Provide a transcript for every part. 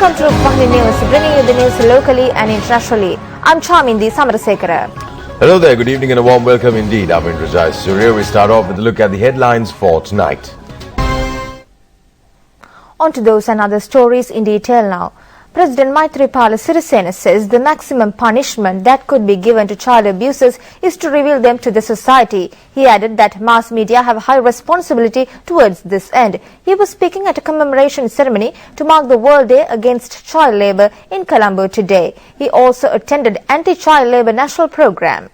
Welcome to Rupavahini News, bringing you the news locally and internationally. I'm Chamindi Samarasekara. Hello there, good evening and a warm welcome indeed. I'm in Rajai Surya. We start off with a look at the headlines for tonight. On to those and other stories in detail now. President Maithripala Sirisena says the maximum punishment that could be given to child abusers is to reveal them to the society. He added that mass media have high responsibility towards this end. He was speaking at a commemoration ceremony to mark the World Day Against Child Labour in Colombo today. He also attended Anti-Child Labour National Programme.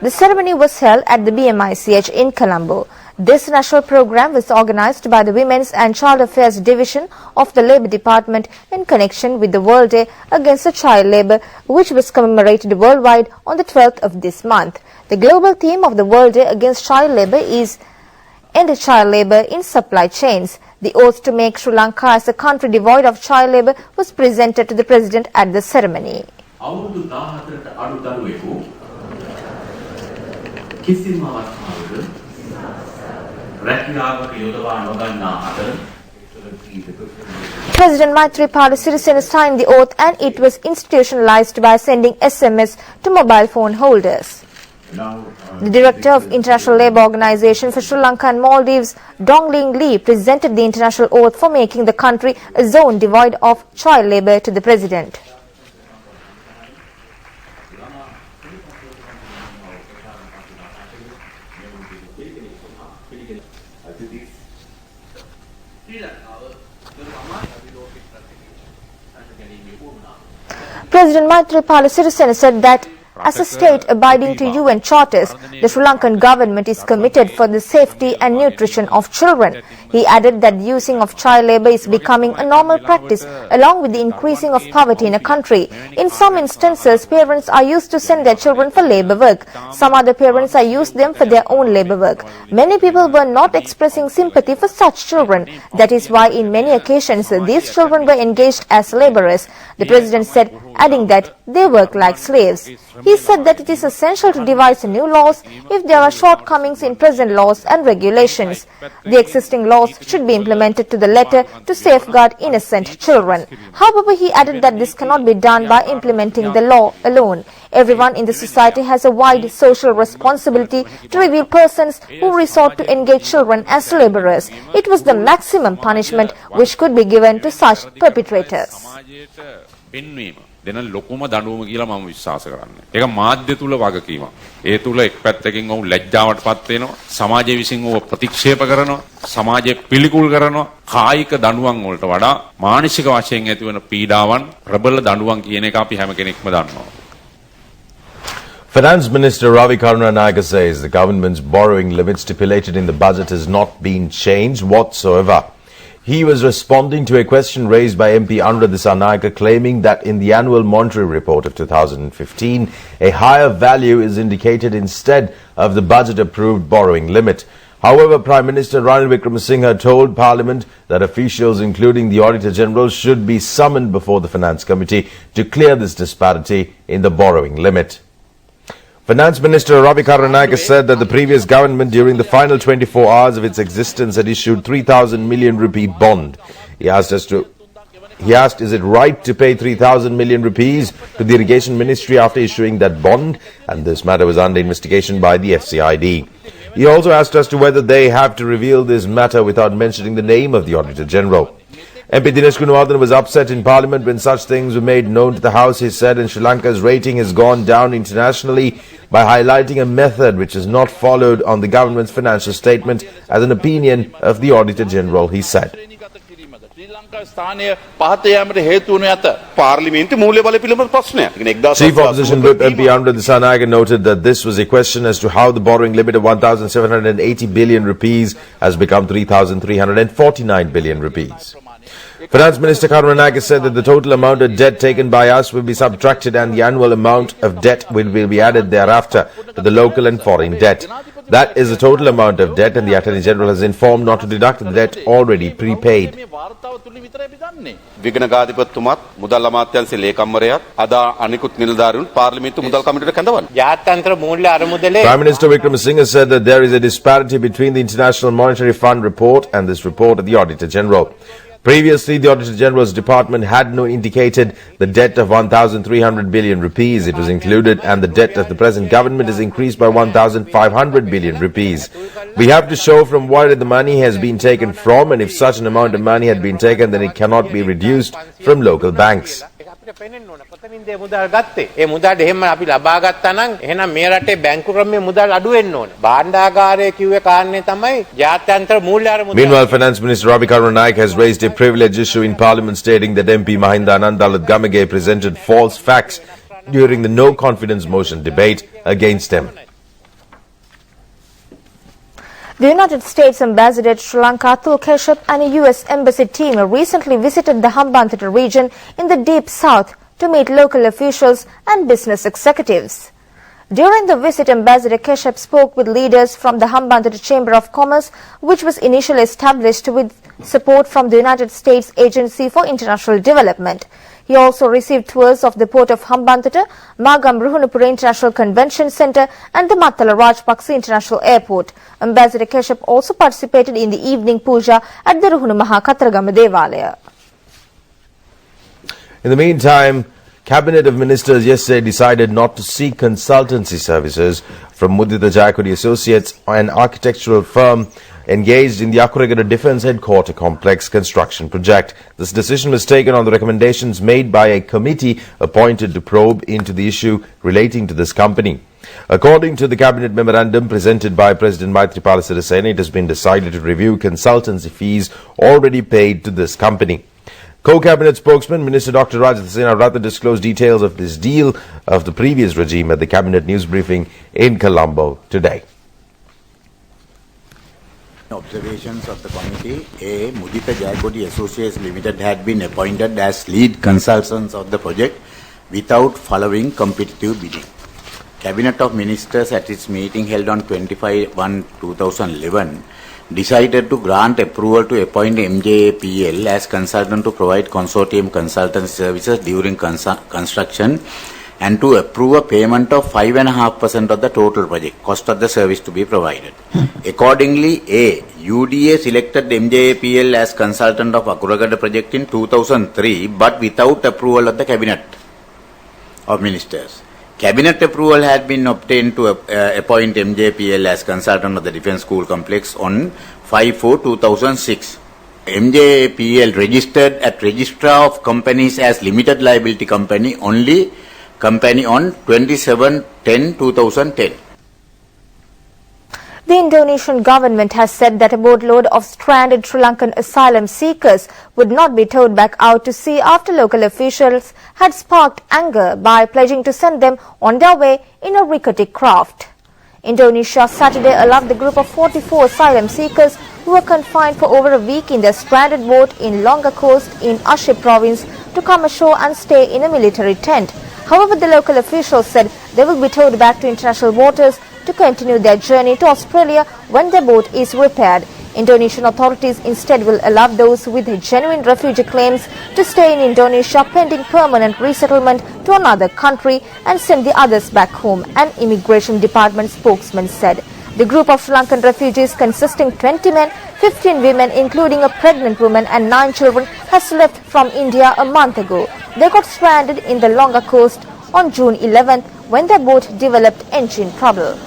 The ceremony was held at the BMICH in Colombo. This national program was organized by the Women's and Child Affairs Division of the Labour Department in connection with the World Day Against Child Labour, which was commemorated worldwide on the 12th of this month. The global theme of the World Day Against Child Labour is End Child Labour in Supply Chains. The oath to make Sri Lanka as a country devoid of child labour was presented to the President at the ceremony. President Maithripala Sirisena signed the oath and it was institutionalized by sending SMS to mobile phone holders. The Director of International Labour Organization for Sri Lanka and Maldives, Dongling Lee, presented the international oath for making the country a zone devoid of child labour to the President. President Maithripala Sirisena said that as a state abiding to UN charters, the Sri Lankan government is committed for the safety and nutrition of children. He added that the using of child labour is becoming a normal practice along with the increasing of poverty in a country. In some instances, parents are used to send their children for labour work. Some other parents are used them for their own labour work. Many people were not expressing sympathy for such children. That is why in many occasions these children were engaged as labourers. The President said, adding that they work like slaves. He said that it is essential to devise new laws if there are shortcomings in present laws and regulations. The existing laws should be implemented to the letter to safeguard innocent children. However, he added that this cannot be done by implementing the law alone. Everyone in the society has a wide social responsibility to reveal persons who resort to engage children as labourers. It was the maximum punishment which could be given to such perpetrators. දෙන ලොකුම දඬුවම කියලා මම විශ්වාස කරන්නේ. ඒක මාධ්‍ය තුල වගකීමක්. ඒ තුල එක් පැත්තකින් ඔවුන් ලැජ්ජාවටපත් වෙනවා. සමාජය විසින් ඔව ප්‍රතික්ෂේප කරනවා. සමාජය පිළිකුල් කරනවා. කායික දඬුවම් වලට වඩා මානසික වශයෙන් ඇතිවන පීඩාවන් ප්‍රබල දඬුවම් කියන එක අපි හැම කෙනෙක්ම දන්නවා. Finance Minister Ravi Karunanayake says the government's borrowing limit stipulated in the budget has not been changed whatsoever. He was responding to a question raised by MP Anuradha Dissanayake claiming that in the annual monetary report of 2015, a higher value is indicated instead of the budget-approved borrowing limit. However, Prime Minister Ranil Wickremesinghe told Parliament that officials, including the Auditor General, should be summoned before the Finance Committee to clear this disparity in the borrowing limit. Finance Minister Ravi Karunanayake said that the previous government during the final 24 hours of its existence had issued 3,000 million rupee bond. He asked, is it right to pay 3,000 million rupees to the Irrigation Ministry after issuing that bond? And this matter was under investigation by the FCID. He also asked us to whether they have to reveal this matter without mentioning the name of the Auditor General. MP Dinesh Gunawardene was upset in Parliament when such things were made known to the House, he said, and Sri Lanka's rating has gone down internationally by highlighting a method which is not followed on the government's financial statement as an opinion of the Auditor General, he said. Chief Opposition Whip MP Anuradha Dissanayake noted that this was a question as to how the borrowing limit of 1,780 billion rupees has become 3,349 billion rupees. Finance Minister Karunanayake said that the total amount of debt taken by us will be subtracted and the annual amount of debt will be added thereafter to the local and foreign debt. That is the total amount of debt, and the Attorney General has informed not to deduct the debt already prepaid. විගණකාධිපතිතුමත් මුදල් අමාත්‍යාංශයේ ලේකම්වරයාත් අද අනිකුත් නිලධාරීන් පාර්ලිමේන්තු මුදල් කමිටුවට කැඳවනවා. ජාත්‍යන්තර මූල්‍ය අරමුදලේ Prime Minister Wickremesinghe said that there is a disparity between the International Monetary Fund report and this report of the Auditor General. Previously, the Auditor General's Department had indicated the debt of 1,300 billion rupees. It was included, and the debt of the present government is increased by 1,500 billion rupees. We have to show from where the money has been taken from, and if such an amount of money had been taken, then it cannot be reduced from local banks. කොතනින්ද මුදල් ගත්තේ? ඒ මුදල් එහෙම අපි ලබා ගත්තා නම් එහෙනම් මේ රටේ බැංකු ක්‍රමයේ මුදල් අඩු වෙන්න ඕන. භාණ්ඩාගාරයේ කිව්වේ කාරණේ තමයි ජාත්‍යන්තර මූල්‍ය මුදල්. Meanwhile, Finance Minister Rupavahini Naik has raised a privilege issue in Parliament, stating that MP Mahinda Anandalat Gamage presented false facts during the no confidence motion debate against him. The United States Ambassador to Sri Lanka, Atul Keshav, and a US Embassy team recently visited the Hambantota region in the deep south to meet local officials and business executives. During the visit, Ambassador Keshav spoke with leaders from the Hambantota Chamber of Commerce, which was initially established with support from the United States Agency for International Development. He also received tours of the port of Hambantota, Magam Ruhunupura International Convention Centre and the Mattala Rajpaksa International Airport. Ambassador Keshav also participated in the evening puja at the Ruhunu Maha Kataragama Devalaya. In the meantime, Cabinet of Ministers yesterday decided not to seek consultancy services from Mudita Jayakodi Associates, an architectural firm engaged in the Akuragada Defence Headquarter Complex construction project. This decision was taken on the recommendations made by a committee appointed to probe into the issue relating to this company. According to the Cabinet memorandum presented by President Maithripala Sirisena, it has been decided to review consultancy fees already paid to this company. Co-Cabinet spokesman Minister Dr. Rajat Sena rather disclosed details of this deal of the previous regime at the Cabinet news briefing in Colombo today. Observations of the committee: A. Mudita Jayakodi Associates Limited had been appointed as lead consultants of the project without following competitive bidding. Cabinet of Ministers at its meeting held on 25/1/2011 decided to grant approval to appoint MJAPL as consultant to provide consortium consultancy services during construction and to approve a payment of 5.5% of the total project cost of the service to be provided. Accordingly, A. UDA selected MJAPL as consultant of Akuragada project in 2003 but without approval of the Cabinet of Ministers. Cabinet approval had been obtained to appoint MJPL as consultant of the Defence School Complex on 5/4/2006. MJPL registered at Registrar of Companies as Limited Liability Company on 27/10/2010. The Indonesian government has said that a boatload of stranded Sri Lankan asylum seekers would not be towed back out to sea after local officials had sparked anger by pledging to send them on their way in a rickety craft. Indonesia Saturday allowed the group of 44 asylum seekers who were confined for over a week in their stranded boat in Longga Coast in Aceh province to come ashore and stay in a military tent. However, the local officials said they will be towed back to international waters to continue their journey to Australia when their boat is repaired. Indonesian authorities instead will allow those with genuine refugee claims to stay in Indonesia pending permanent resettlement to another country and send the others back home, an immigration department spokesman said. The group of Sri Lankan refugees consisting 20 men, 15 women including a pregnant woman and 9 children has left from India a month ago. They got stranded in the Longga Coast on June 11th when their boat developed engine trouble.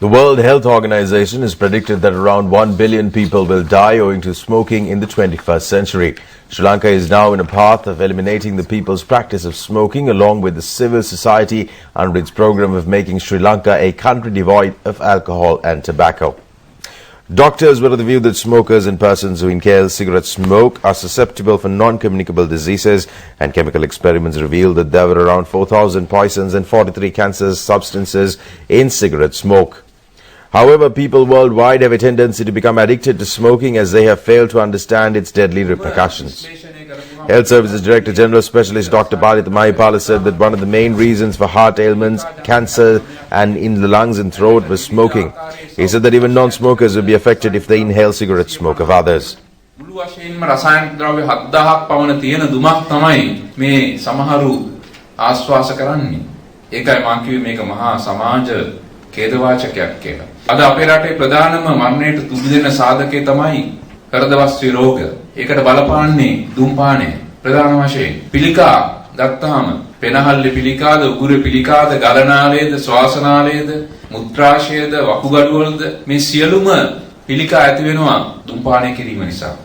The World Health Organization has predicted that around 1 billion people will die owing to smoking in the 21st century. Sri Lanka is now in a path of eliminating the people's practice of smoking along with the civil society under its program of making Sri Lanka a country devoid of alcohol and tobacco. Doctors were of the view that smokers and persons who inhale cigarette smoke are susceptible for non-communicable diseases, and chemical experiments revealed that there were around 4,000 poisons and 43 cancerous substances in cigarette smoke. However, people worldwide have a tendency to become addicted to smoking as they have failed to understand its deadly repercussions. Health Services Director General Specialist Dr. Palita Mahipala said that one of the main reasons for heart ailments, cancer and in the lungs and throat was smoking. He said that even non-smokers will be affected if they inhale cigarette smoke of others. රසායනික ද්‍රව්‍ය 7000ක් පවන තියෙන දුමක් තමයි මේ සමහරු ආශ්වාස කරන්නේ. ඒකයි මම කිව්වේ මේක මහා සමාජ ඛේදවාචකයක් කියලා. අද අපේ රටේ ප්‍රධානම මරණයට තුඩු දෙන සාධකය තමයි හෘදවස්තු රෝග. ඒකට බලපාන්නේ ධූමපානය. ප්‍රධාන වශයෙන් පිළිකා ගත්තාම පෙනහල්ලි පිළිකාද, උගුර පිළිකාද, ගලනාලයේද, ශ්වාසනාලයේද, මුත්‍රාශයද, වකුගඩුවලද මේ සියලුම පිළිකා ඇති වෙනවා ධූමපානය කිරීම නිසා.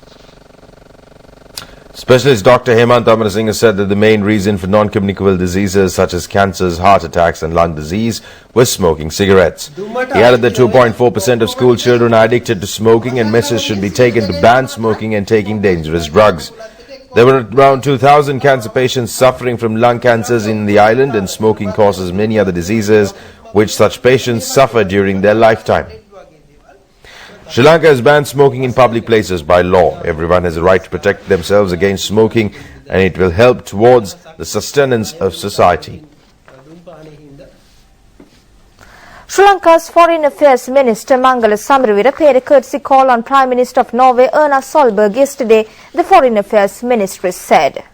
Specialist Dr. Hemant Amarasinghe said that the main reason for non-communicable diseases such as cancers, heart attacks and lung disease was smoking cigarettes. He added that 2.4% of school children are addicted to smoking and measures should be taken to ban smoking and taking dangerous drugs. There were around 2,000 cancer patients suffering from lung cancers in the island, and smoking causes many other diseases which such patients suffer during their lifetime. Sri Lanka has banned smoking in public places by law. Everyone has a right to protect themselves against smoking, and it will help towards the sustenance of society. Sri Lanka's Foreign Affairs Minister Mangala Samaraweera paid a courtesy call on Prime Minister of Norway Erna Solberg yesterday, the Foreign Affairs Ministry said.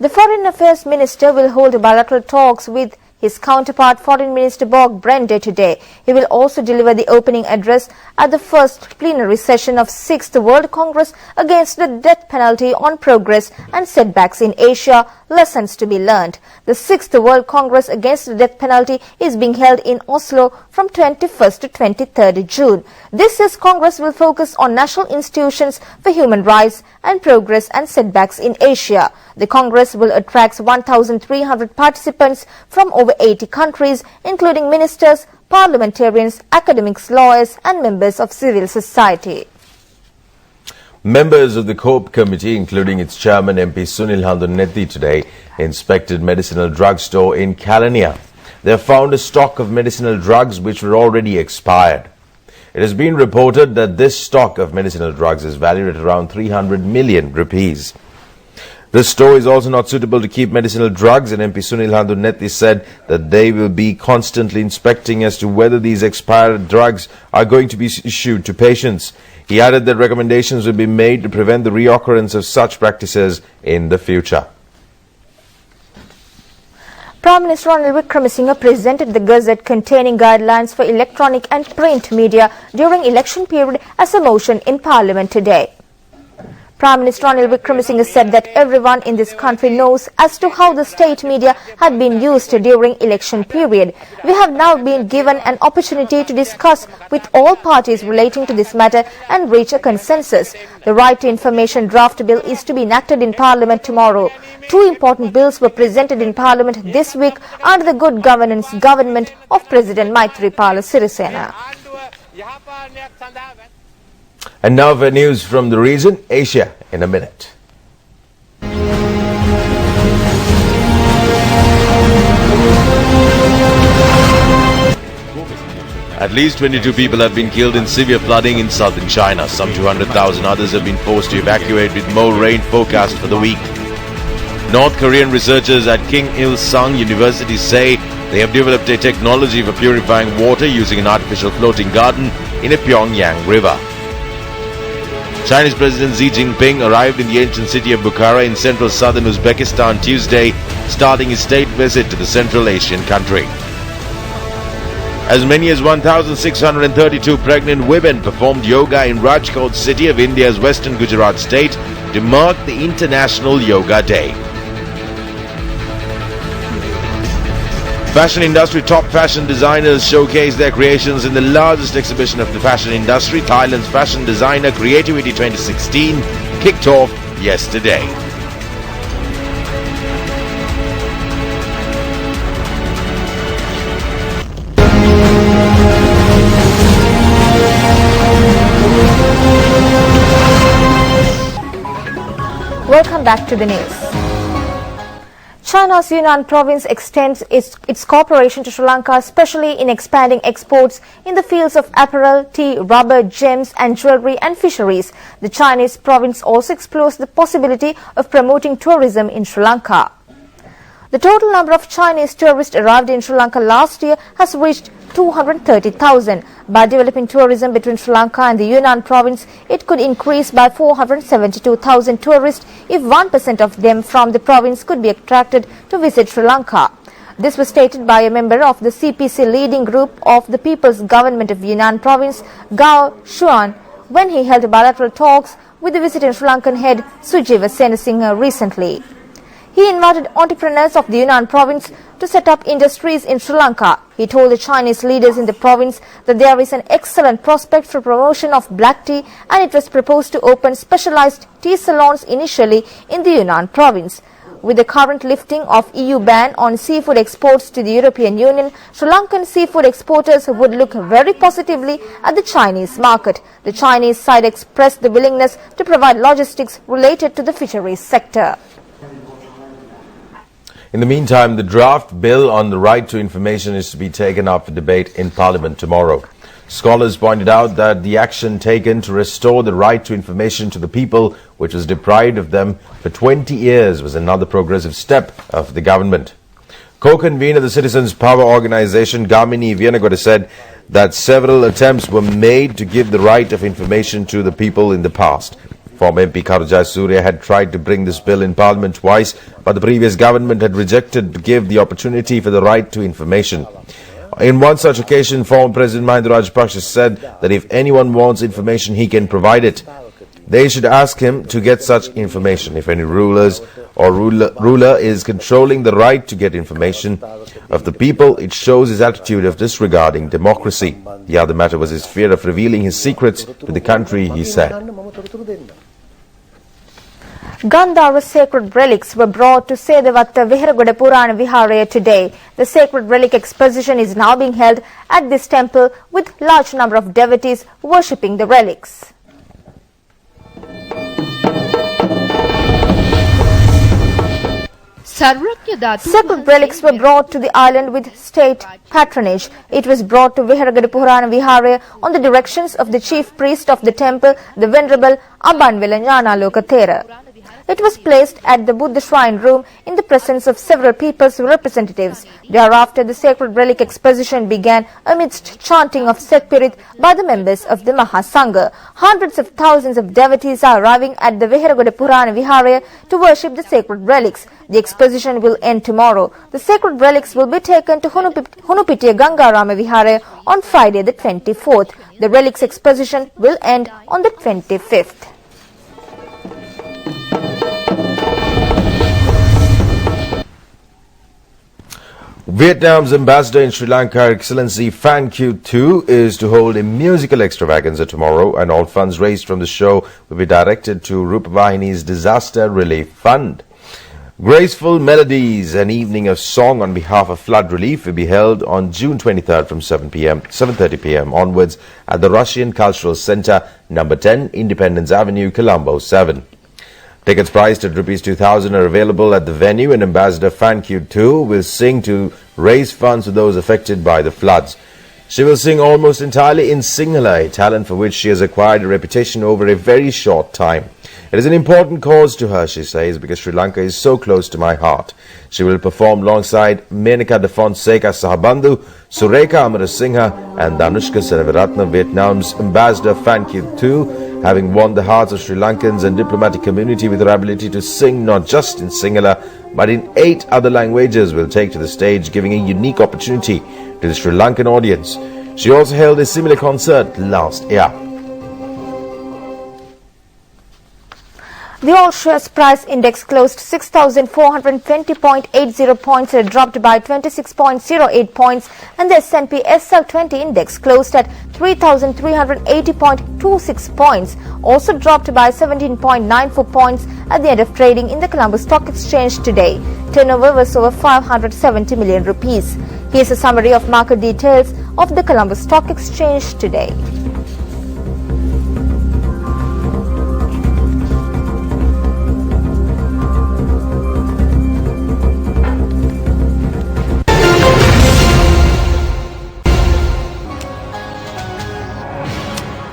The Foreign Affairs Minister will hold bilateral talks with his counterpart Foreign Minister Borg Brende today. He will also deliver the opening address at the first plenary session of 6th World Congress against the death penalty on progress and setbacks in Asia, lessons to be learned. The 6th World Congress against the death penalty is being held in Oslo from 21st to 23rd June. This year's Congress will focus on national institutions for human rights and progress and setbacks in Asia. The Congress will attract 1,300 participants from over 80 countries, including ministers, parliamentarians, academics, lawyers and members of civil society. Members of the COPE committee, including its chairman MP Sunil Handunethi, today inspected medicinal drug store in Kalania. They have found a stock of medicinal drugs which were already expired. It has been reported that this stock of medicinal drugs is valued at around 300 million rupees. This store is also not suitable to keep medicinal drugs, and MP Sunil Handunethi said that they will be constantly inspecting as to whether these expired drugs are going to be issued to patients. He added that recommendations will be made to prevent the reoccurrence of such practices in the future. Prime Minister Ranil Wickremesinghe presented the Gazette containing guidelines for electronic and print media during election period as a motion in Parliament today. Prime Minister Ranil Wickremesinghe said that everyone in this country knows as to how the state media had been used during election period. We have now been given an opportunity to discuss with all parties relating to this matter and reach a consensus. The Right to Information draft bill is to be enacted in Parliament tomorrow. Two important bills were presented in Parliament this week under the Good Governance government of President Maithripala Sirisena. And now for news from the region, Asia, in a minute. At least 22 people have been killed in severe flooding in southern China. Some 200,000 others have been forced to evacuate with more rain forecast for the week. North Korean researchers at King Il-sung University say they have developed a technology for purifying water using an artificial floating garden in a Pyongyang river. Chinese President Xi Jinping arrived in the ancient city of Bukhara in central southern Uzbekistan Tuesday, starting his state visit to the Central Asian country. As many as 1,632 pregnant women performed yoga in Rajkot city of India's western Gujarat state to mark the International Yoga Day. Fashion industry top fashion designers showcase their creations in the largest exhibition of the fashion industry. Thailand's Fashion Designer Creativity 2016 kicked off yesterday. Welcome back to the news. China's Yunnan province extends its cooperation to Sri Lanka, especially in expanding exports in the fields of apparel, tea, rubber, gems and jewellery and fisheries. The Chinese province also explores the possibility of promoting tourism in Sri Lanka. The total number of Chinese tourists arrived in Sri Lanka last year has reached 230,000. By developing tourism between Sri Lanka and the Yunnan province, it could increase by 472,000 tourists if 1% of them from the province could be attracted to visit Sri Lanka. This was stated by a member of the CPC leading group of the People's Government of Yunnan Province, Gao Xuan, when he held bilateral talks with the visiting Sri Lankan head Sujiva Senasinghe recently. He invited entrepreneurs of the Yunnan province to set up industries in Sri Lanka. He told the Chinese leaders in the province that there is an excellent prospect for promotion of black tea, and it was proposed to open specialized tea salons initially in the Yunnan province. With the current lifting of EU ban on seafood exports to the European Union, Sri Lankan seafood exporters would look very positively at the Chinese market. The Chinese side expressed the willingness to provide logistics related to the fisheries sector. In the meantime, the draft bill on the right to information is to be taken up for debate in Parliament tomorrow. Scholars pointed out that the action taken to restore the right to information to the people, which was deprived of them for 20 years, was another progressive step of the government. Co-convener of the Citizens' Power Organization, Gamini Vianagoda, said that several attempts were made to give the right of information to the people in the past. Former MP Karajai Surya had tried to bring this bill in Parliament twice, but the previous government had rejected to give the opportunity for the right to information. In one such occasion, former President Mahinda Rajapaksa said that if anyone wants information, he can provide it. They should ask him to get such information. If any ruler is controlling the right to get information of the people, it shows his attitude of disregarding democracy. The other matter was his fear of revealing his secrets to the country, he said. Gandhara sacred relics were brought to Sedavatta Viharagoda Purana Viharaya today. The sacred relic exposition is now being held at this temple with large number of devotees worshipping the relics. Sacred relics were brought to the island with state patronage. It was brought to Viharagoda Purana Viharaya on the directions of the chief priest of the temple, the Venerable Abanvela Jnanaloka Thera. It was placed at the Buddha shrine room in the presence of several people's representatives. Thereafter, the sacred relic exposition began amidst chanting of Sekpirit by the members of the Mahasangha. Hundreds of thousands of devotees are arriving at the Viharagoda Purana Viharaya to worship the sacred relics. The exposition will end tomorrow. The sacred relics will be taken to Hunupitiya Gangarama Viharaya on Friday the 24th. The relics exposition will end on the 25th. Vietnam's ambassador in Sri Lanka, Her Excellency Phan Khieu Thu, is to hold a musical extravaganza tomorrow, and all funds raised from the show will be directed to Rupavahini's Disaster Relief Fund. Graceful melodies, an evening of song on behalf of flood relief, will be held on June 23rd from 7:30 p.m. onwards at the Russian Cultural Center, number 10, Independence Avenue, Colombo 7. Tickets priced at ₹2,000 are available at the venue, and Ambassador Phan Khieu Thu will sing to raise funds for those affected by the floods. She will sing almost entirely in Sinhala, a talent for which she has acquired a reputation over a very short time. It is an important cause to her, she says, because Sri Lanka is so close to my heart. She will perform alongside Menaka de Fonseca Sahabandhu, Sureka Amarasinghe and Danushka Senaviratne. Vietnam's Ambassador Phan Khieu Thu, having won the hearts of Sri Lankans and diplomatic community with her ability to sing not just in Sinhala but in 8 other languages, will take to the stage, giving a unique opportunity to the Sri Lankan audience. She also held a similar concert last year. The all-shares price index closed 6,420.80 points, dropped by 26.08 points, and the S&P SL20 index closed at 3,380.26 points, also dropped by 17.94 points at the end of trading in the Colombo Stock Exchange today. Turnover was over 570 million rupees. Here's a summary of market details of the Colombo Stock Exchange today.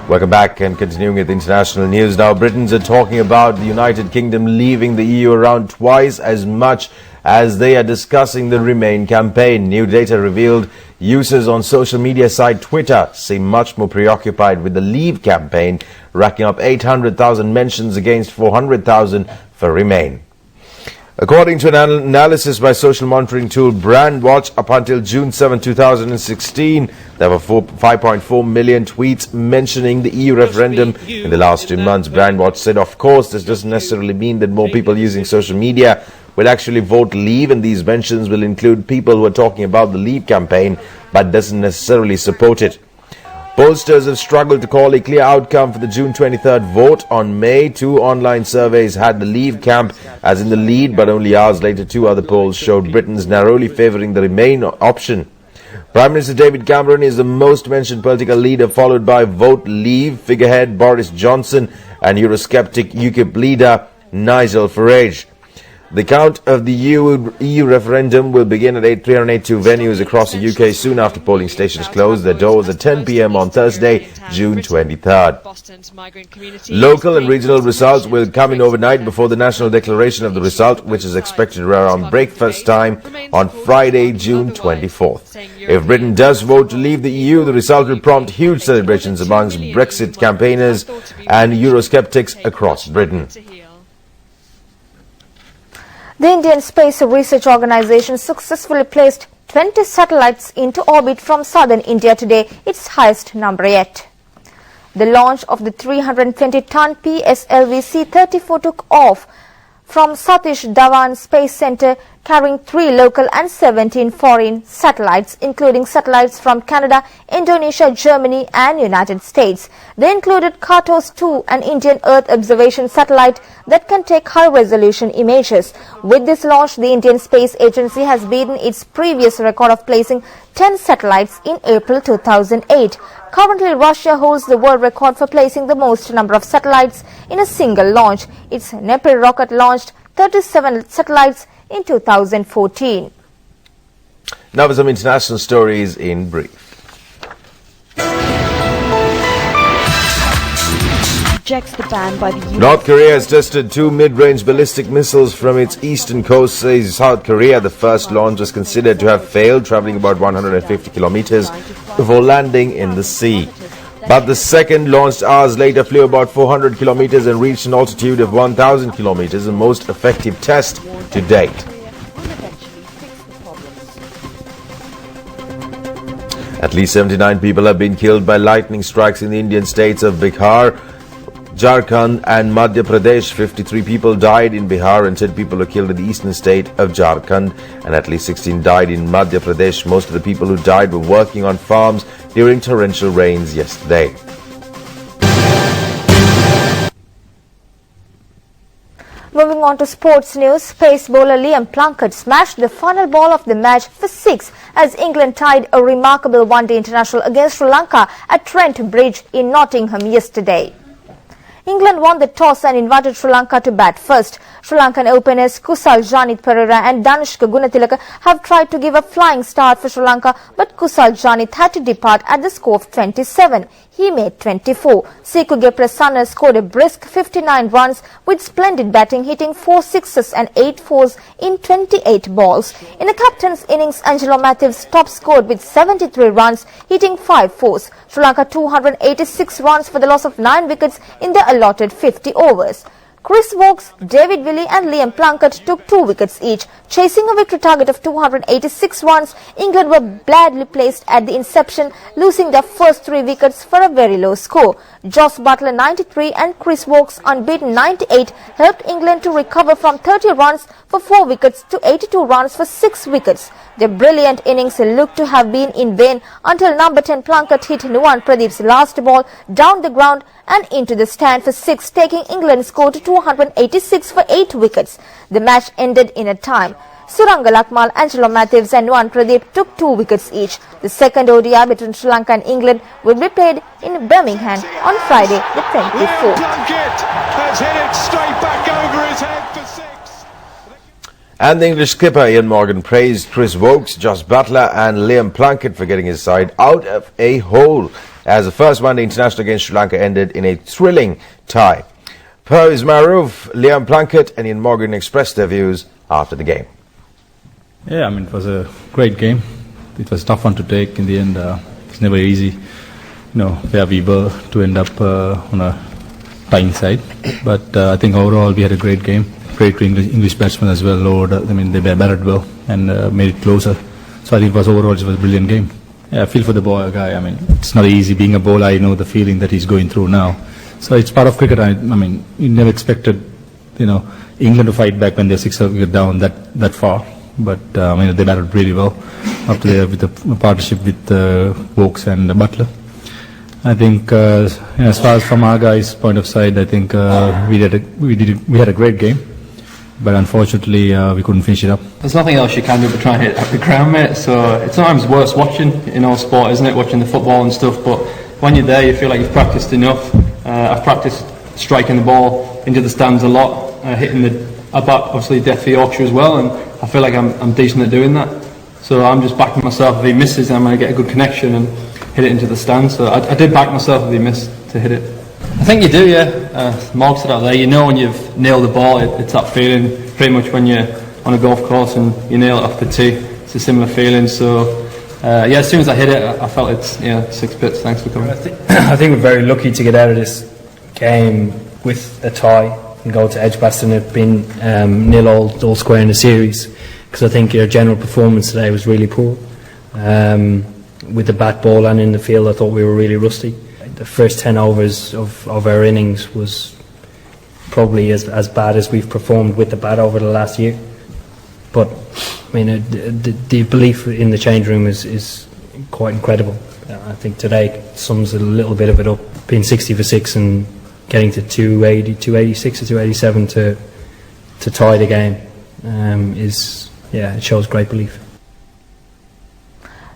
Welcome back, and continuing with international news now. Britons are talking about the United Kingdom leaving the EU around twice as much as they are discussing the Remain campaign. New data revealed users on social media site Twitter seem much more preoccupied with the Leave campaign, racking up 800,000 mentions against 400,000 for Remain. According to an analysis by social monitoring tool Brandwatch, up until June 7, 2016, there were 5.4 million tweets mentioning the EU referendum in the last 2 months. Brandwatch said, of course, this doesn't necessarily mean that more people using social media will actually vote Leave, and these mentions will include people who are talking about the Leave campaign but doesn't necessarily support it. Pollsters have struggled to call a clear outcome for the June 23rd vote. On May, 2 online surveys had the Leave camp as in the lead, but only hours later 2 other polls showed Britons narrowly favouring the Remain option. Prime Minister David Cameron is the most mentioned political leader, followed by Vote Leave figurehead Boris Johnson and Eurosceptic UKIP leader Nigel Farage. The count of the EU referendum will begin at 382 venues across the UK soon after polling stations close their doors at 10 p.m. on Thursday, June 23rd. Local and regional results will come in overnight before the national declaration of the result, which is expected around breakfast time on Friday, June 24th. If Britain does vote to leave the EU, the result will prompt huge celebrations amongst Brexit campaigners and Eurosceptics across Britain. The Indian Space Research Organisation successfully placed 20 satellites into orbit from southern India today, its highest number yet. The launch of the 320-ton PSLV C-34 took off from Satish Dhawan Space Centre, carrying 3 local and 17 foreign satellites, including satellites from Canada, Indonesia, Germany and United States. They included Kartos-2, an Indian Earth observation satellite that can take high-resolution images. With this launch, the Indian Space Agency has beaten its previous record of placing 10 satellites in April 2008. Currently, Russia holds the world record for placing the most number of satellites in a single launch. Its Nepal rocket launched 37 satellites in 2014. Now for some international stories in brief. Rejects the ban by the US. North Korea has tested 2 mid-range ballistic missiles from its eastern coast, says South Korea. The first launch was considered to have failed, traveling about 150 kilometers before landing in the sea. But the second, launched hours later, flew about 400 kilometers and reached an altitude of 1,000 kilometers, the most effective test to date. At least 79 people have been killed by lightning strikes in the Indian states of Bihar, Jharkhand and Madhya Pradesh. 53 people died in Bihar and 10 people were killed in the eastern state of Jharkhand, and at least 16 died in Madhya Pradesh. Most of the people who died were working on farms during torrential rains yesterday. Moving on to sports news, pace bowler Liam Plunkett smashed the final ball of the match for 6 as England tied a remarkable one-day international against Sri Lanka at Trent Bridge in Nottingham yesterday. England won the toss and invited Sri Lanka to bat first. Sri Lankan openers Kusal Janit Perera and Danushka Gunatilaka have tried to give a flying start for Sri Lanka, but Kusal Janit had to depart at the score of 27. He made 24. Sekuge Prasanna scored a brisk 59 runs with splendid batting, hitting 4 sixes and 8 fours in 28 balls. In the captain's innings, Angelo Matthews top scored with 73 runs, hitting 5 fours. Sri Lanka 286 runs for the loss of 9 wickets in the allotted 50 overs. Chris Woakes, David Willey and Liam Plunkett took 2 wickets each. Chasing a victory target of 286 runs, England were badly placed at the inception, losing their first 3 wickets for a very low score. Joss Buttler 93 and Chris Woakes unbeaten 98 helped England to recover from 30 runs for 4 wickets to 82 runs for 6 wickets. Their brilliant innings looked to have been in vain until number 10 Plunkett hit Nuwan Pradeep's last ball down the ground and into the stand for 6, taking England's score to 286 for 8 wickets. The match ended in a time. Suranga Lakmal, Angelo Matthews and Nuwan Pradeep took 2 wickets each. The second ODI between Sri Lanka and England will be played in Birmingham on Friday the 24th. Plunkett has hit it straight back over his head for 6. And the English skipper Ian Morgan praised Chris Woakes, Joss Buttler and Liam Plunkett for getting his side out of a hole as the first one-day international against Sri Lanka ended in a thrilling tie. Pervez Maroof, Liam Plunkett and Ian Morgan expressed their views after the game. Yeah, it was a great game. It was a tough one to take in the end. It's never easy, where we were to end up on a tying side. But I think overall we had a great game. great English batsmen as well. Lowered, they batted well and made it closer. So I think overall it was a brilliant game. Yeah, I feel for the guy. It's not easy being a bowler. I know the feeling that he's going through now. So it's part of cricket. You never expected, England to fight back when they're 6 wickets down that far. But they batted really well up there with the partnership with Vokes and Butler. I think as far as from our guys' point of sight, I think we had a great game, but unfortunately we couldn't finish it up. There's nothing else you can do but try and hit up the ground, mate. So it's sometimes worse watching in all sport, isn't it? Watching the football and stuff. But when you're there, you feel like you've practiced enough. I've practiced striking the ball into the stands a lot, hitting I bat obviously death for Yorkshire as well, and I feel like I'm decent at doing that. So I'm just backing myself. If he misses, I'm going to get a good connection and hit it into the stands. So I did back myself if he missed to hit it. I think you do, yeah. Mark said out there, when you've nailed the ball, it's that feeling pretty much when you're on a golf course and you nail it off the tee. It's a similar feeling. So as soon as I hit it, I felt it's 6 bits. Thanks for coming. I think we're very lucky to get out of this game with a tie and go to Edgbaston. It been 0-all square in the series, because I think your general performance today was really poor. With the bat, ball and in the field, I thought we were really rusty. The first 10 overs of our innings was probably as bad as we've performed with the bat over the last year. But the belief in the change room is quite incredible. I think today sums a little bit of it up. Being 60 for 6 and getting to 280, 286 or 287 to tie the game it shows great belief.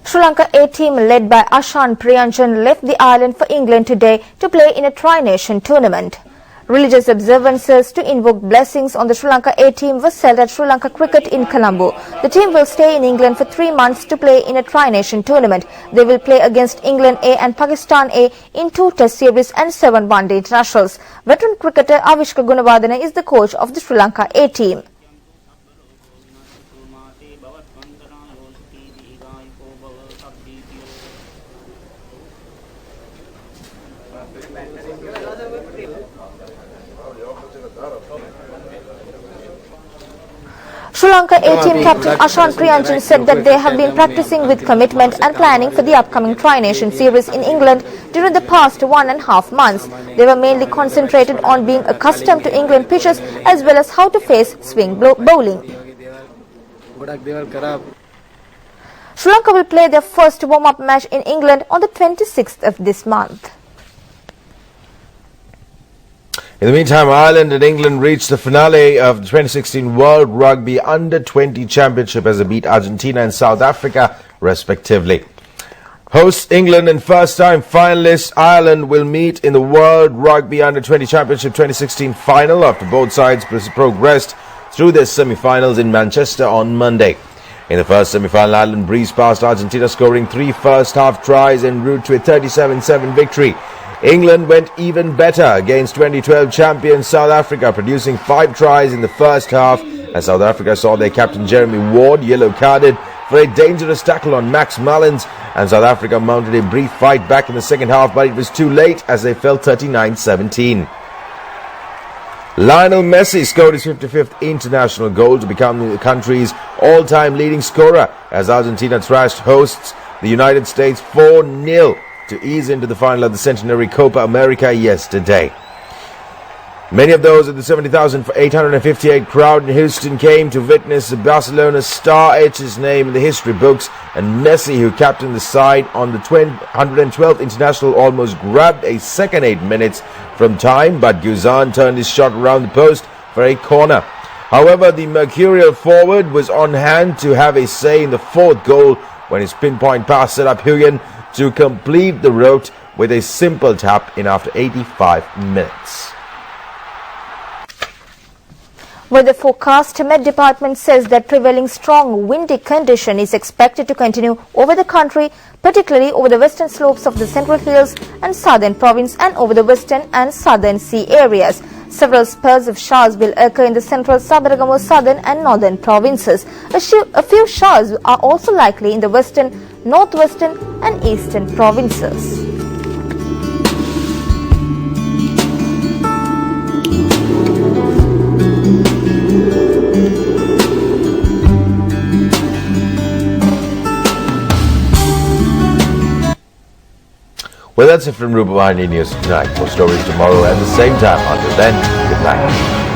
Sri Lanka A team led by Ashan Priyanjan left the island for England today to play in a Tri-Nation tournament. Religious observances to invoke blessings on the Sri Lanka A team was held at Sri Lanka Cricket in Colombo. The team will stay in England for 3 months to play in a Tri-Nation tournament. They will play against England A and Pakistan A in 2 Test series and 7 one-day internationals. Veteran cricketer Avishka Gunawardena is the coach of the Sri Lanka A team. Sri Lanka A team captain Ashan Priyanjan said that they have been practicing with commitment and planning for the upcoming Tri-Nation series in England during the past 1.5 months. They were mainly concentrated on being accustomed to England pitches as well as how to face swing bowling. Sri Lanka will play their first warm-up match in England on the 26th of this month. In the meantime, Ireland and England reached the finale of the 2016 World Rugby Under-20 Championship as they beat Argentina and South Africa, respectively. Hosts England and first-time finalists Ireland will meet in the World Rugby Under-20 Championship 2016 final after both sides progressed through their semi-finals in Manchester on Monday. In the first semi-final, Ireland breezed past Argentina, scoring 3 first-half tries en route to a 37-7 victory. England went even better against 2012 champion South Africa, producing 5 tries in the first half, as South Africa saw their captain Jeremy Ward yellow-carded for a dangerous tackle on Max Mullins, and South Africa mounted a brief fight back in the second half, but it was too late as they fell 39-17. Lionel Messi scored his 55th international goal to become the country's all-time leading scorer as Argentina thrashed hosts the United States 4-0 to ease into the final of the centenary Copa America yesterday. Many of those at the 70,858 crowd in Houston came to witness Barcelona's star etch his name in the history books, and Messi, who captained the side on the 112th international, almost grabbed a second 8 minutes from time, but Guzan turned his shot around the post for a corner. However, the mercurial forward was on hand to have a say in the 4th goal when his pinpoint pass set up Huyen to complete the route with a simple tap in after 85 minutes. Weather forecast Met Department says that prevailing strong windy condition is expected to continue over the country, particularly over the western slopes of the Central Hills and Southern Province and over the western and southern sea areas. Several spells of showers will occur in the central, Sabaragamu, southern and northern provinces. A few showers are also likely in the western, northwestern and eastern provinces. Well, that's it from Rupavahini News tonight. More stories tomorrow at the same time. Until then, good night.